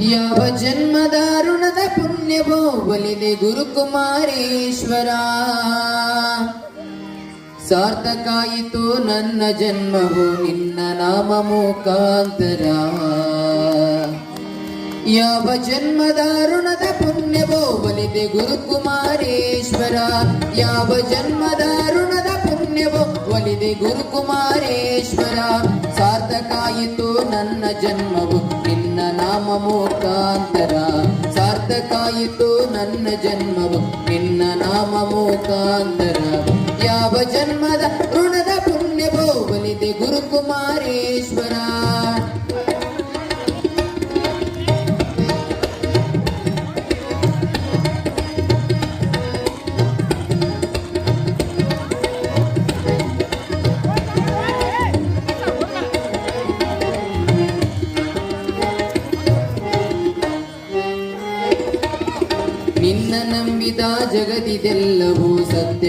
ಯಾವ ಜನ್ಮದ ಋಣದ ಪುಣ್ಯವೋ ಒಲಿದೆ ಗುರುಕುಮಾರೇಶ್ವರ. ಸಾರ್ಥಕಾಯಿತು ನನ್ನ ಜನ್ಮವು ನಿನ್ನ ನಾಮ ಮುಖಾಂತರ. ಯಾವ ಜನ್ಮದ ಋಣದ ಪುಣ್ಯವೋ ಒಲಿದೆ ಗುರುಕುಮಾರೇಶ್ವರ. ಯಾವ ಜನ್ಮದ ಋಣದ ಪುಣ್ಯವೋ ಒಲಿದೆ ಗುರುಕುಮಾರೇಶ್ವರ. ಸಾರ್ಥಕಾಯಿತು ನನ್ನ ಜನ್ಮವು ನಿನ್ನ ನಾಮ ಮುಖಾಂತರ. ಸಾರ್ಥಕಾಯಿತು ನನ್ನ ಜನ್ಮವು ನಿನ್ನ ನಾಮ ಮುಖಾಂತರ. ಯಾವ ಜನ್ಮದ ಋಣದ ಪುಣ್ಯವೋ ಒಲಿದೆ ಗುರುಕುಮಾರೇಶ್ವರ. ನಿನ್ನ ನಂಬಿದ ಜಗದಿದೆಲ್ಲವೂ ಸತ್ಯ.